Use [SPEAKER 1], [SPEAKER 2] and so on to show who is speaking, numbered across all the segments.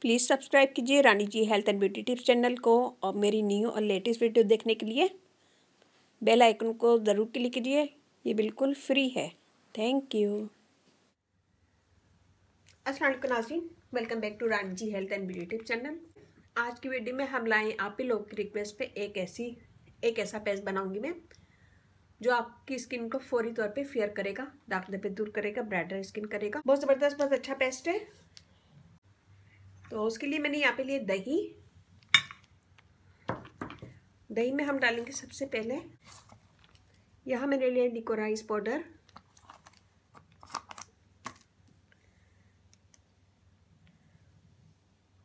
[SPEAKER 1] Please subscribe कीजिए Rani ji health and beauty tips channel को और मेरी न्यू और लेटेस्ट वीडियो देखने के लिए बेल आइकन को ज़रूर क्लिक कीजिए। ये बिल्कुल फ्री है। Thank you. अस्सलाम वालेकुम नाज़रीन, welcome back to Rani ji health and beauty tips channel. आज की वीडियो में हम लाएँ आप ही लोगों की रिक्वेस्ट पे एक ऐसा पेस्ट बनाऊंगी मैं जो आपकी स्किन को फौरी तौर पे फेयर करेगा, दाग धब्बे दूर करेगा, ब्राइटर स्किन करेगा। बहुत ज़बरदस्त, बहुत अच्छा पेस्ट है। तो उसके लिए मैंने यहाँ पे लिए दही में हम डालेंगे सबसे पहले, यहाँ मैंने लिया liquorice powder,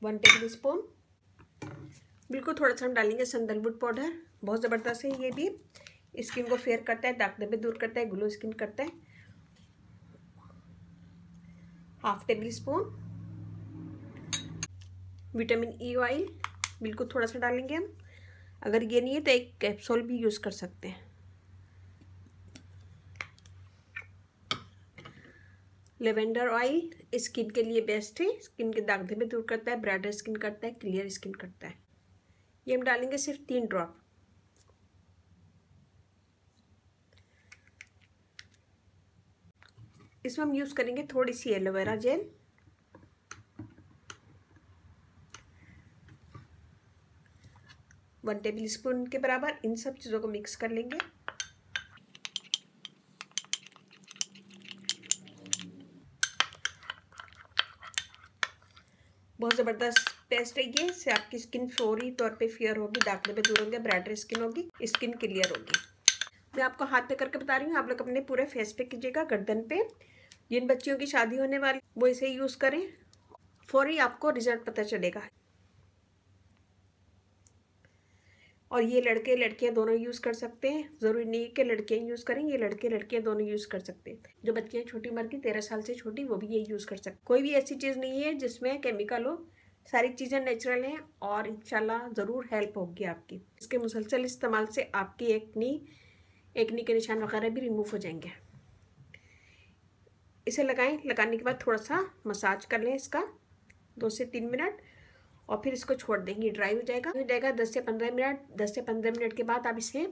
[SPEAKER 1] one table spoon. बिल्कुल थोड़ा सा हम डालेंगे सैंडलवुड पाउडर। बहुत ज़बरदस्त है, ये भी स्किन को फेयर करता है, दाग धब्बे दूर करता है, ग्लो स्किन करता है। Half table spoon vitamin E oil, बिल्कुल थोड़ा सा डालेंगे हम। अगर ये नहीं है तो एक कैप्सूल भी यूज़ कर सकते हैं। लेवेंडर ऑयल स्किन के लिए बेस्ट है, स्किन के दाग धब्बे दूर करता है, ब्राइटर स्किन करता है, क्लियर स्किन करता है। ये हम डालेंगे सिर्फ 3 ड्रॉप। इसमें हम यूज़ करेंगे थोड़ी सी aloe vera gel, one tablespoon के बराबर। इन सब चीज़ों को मिक्स कर लेंगे। बहुत ज़बरदस्त पेस्ट है ये, इससे आपकी स्किन फौरी तौर पे फेयर होगी, दाग धब्बे दूर होंगे, ब्राइटर स्किन होगी, स्किन क्लियर होगी। मैं आपको हाथ पे करके बता रही हूँ, आप लोग अपने पूरे फेस पे कीजिएगा, गर्दन पे। जिन बच्चियों की शादी होने वाली वो इसे यूज़ करें, फौरी आपको रिजल्ट पता चलेगा। और ये लड़के लड़कियां दोनों यूज़ कर सकते हैं, ज़रूरी नहीं कि लड़कियां यूज़ करें, ये लड़के लड़कियां दोनों यूज़ कर सकते हैं। जो बच्चियां छोटी उम्र की 13 साल से छोटी, वो भी ये यूज़ कर सकते। कोई भी ऐसी चीज़ नहीं है जिसमें केमिकल हो, सारी चीज़ें नेचुरल हैं और इंशाल्लाह ज़रूर हेल्प होगी आपकी। इसके मुसलसल इस्तेमाल से आपकी एकनी के निशान वगैरह भी रिमूव हो जाएंगे। इसे लगाने के बाद थोड़ा सा मसाज कर लें इसका 2 से 3 मिनट, और फिर इसको छोड़ देंगे, ड्राई हो जाएगा 10 से 15 मिनट। 10 से 15 मिनट के बाद आप इसे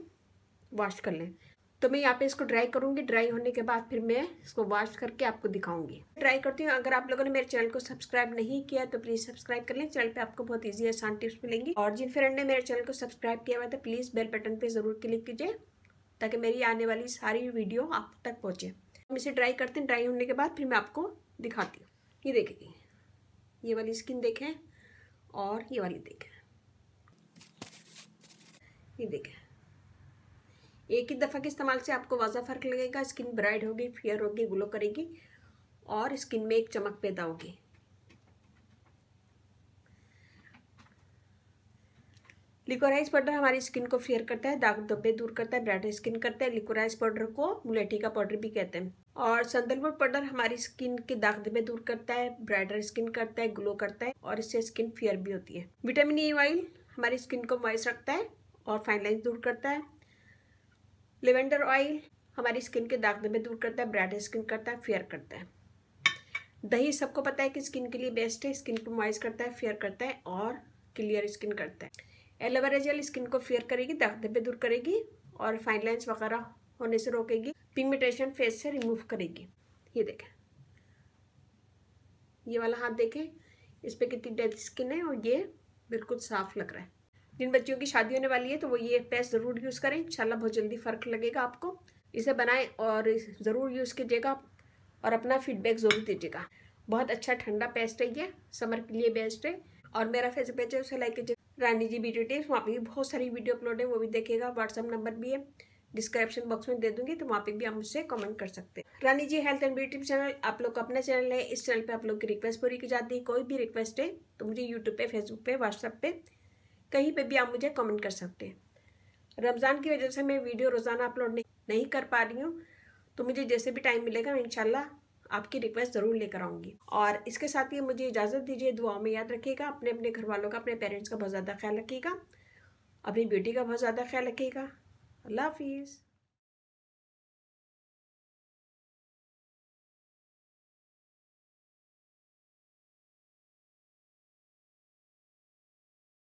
[SPEAKER 1] वॉश कर लें। तो मैं यहाँ पे इसको ड्राई करूँगी, ड्राई होने के बाद फिर मैं इसको वॉश करके आपको दिखाऊंगी। ट्राई करती हूँ। अगर आप लोगों ने मेरे चैनल को सब्सक्राइब नहीं किया तो प्लीज़ सब्सक्राइब कर लें। चैनल पे आपको बहुत ईजी आसान टिप्स मिलेंगी। और जिन फ्रेंड ने मेरे चैनल को सब्सक्राइब किया हुआ तो प्लीज़ बेल बटन पर ज़रूर क्लिक कीजिए ताकि मेरी आने वाली सारी वीडियो आप तक पहुँचे। हम इसे ड्राई करते हैं, ड्राई होने के बाद फिर मैं आपको दिखाती हूँ। ये देखिए, ये वाली स्किन देखें और ये वाली देखें, ये देखें। एक ही दफ़ा के इस्तेमाल से आपको वाज़ा फ़र्क लगेगा। स्किन ब्राइट होगी, फेयर होगी, ग्लो करेगी और स्किन में एक चमक पैदा होगी। लिकोराइस पाउडर हमारी स्किन को फेयर करता है, दाग धब्बे दूर करता है, ब्राइटर स्किन करता है। लिकोराइस पाउडर को मुलेठी का पाउडर भी कहते हैं। और सैंडलवुड पाउडर हमारी स्किन के दाग धब्बे दूर करता है, ब्राइटर स्किन करता है, ग्लो करता है और इससे स्किन फेयर भी होती है। विटामिन ई ऑयल हमारी स्किन को मॉइस्ट रखता है और फाइन लाइन्स दूर करता है। लेवेंडर ऑयल हमारी स्किन के दाग धब्बे दूर करता है, ब्राइटर स्किन करता है, फेयर करता है। दही सबको पता है कि स्किन के लिए बेस्ट है, स्किन को मॉइस्ट करता है, फेयर करता है और क्लियर स्किन करता है। एलोवेरा जेल स्किन को फेयर करेगी, दाग धब्बे दूर करेगी और फाइन लाइन्स वगैरह होने से रोकेगी, पिगमेंटेशन फेस से रिमूव करेगी। ये देखें, ये वाला हाथ देखें, इस पर कितनी डेड स्किन है और ये बिल्कुल साफ लग रहा है। जिन बच्चियों की शादी होने वाली है तो वो ये पेस्ट ज़रूर यूज़ करें, इंशाल्लाह बहुत जल्दी फ़र्क लगेगा आपको। इसे बनाएं और ज़रूर यूज़ कीजिएगा और अपना फीडबैक ज़रूर दीजिएगा। बहुत अच्छा ठंडा पेस्ट है, ये समर के लिए बेस्ट है। और मेरा फेसबुक पेज है, उसे लाइक कीजिए, रानी जी ब्यूटी टिप्स। वहाँ पे भी बहुत सारी वीडियो अपलोड है, वो भी देखिएगा। व्हाट्सअप नंबर भी है, डिस्क्रिप्शन बॉक्स में दे दूंगी, तो वहाँ पे भी आप मुझसे कमेंट कर सकते हैं। रानी ji health and beauty channel आप लोग का अपना चैनल है। इस चैनल पे आप लोग की रिक्वेस्ट पूरी की जाती है। कोई भी रिक्वेस्ट है तो मुझे यूट्यूब पे, फेसबुक पे, व्हाट्सएप पे, कहीं पे भी आप मुझे कमेंट कर सकते हैं। रमज़ान की वजह से मैं वीडियो रोज़ाना अपलोड नहीं कर पा रही हूँ, तो मुझे जैसे भी टाइम मिलेगा मैं इंशाल्लाह आपकी रिक्वेस्ट ज़रूर लेकर आऊँगी। और इसके साथ ही मुझे इजाज़त दीजिए। दुआओं में याद रखिएगा, अपने अपने घर वालों का, अपने पेरेंट्स का बहुत ज़्यादा ख्याल रखिएगा, अपनी बेटी का बहुत ज़्यादा ख्याल रखिएगा। अल्लाह हाफिज़।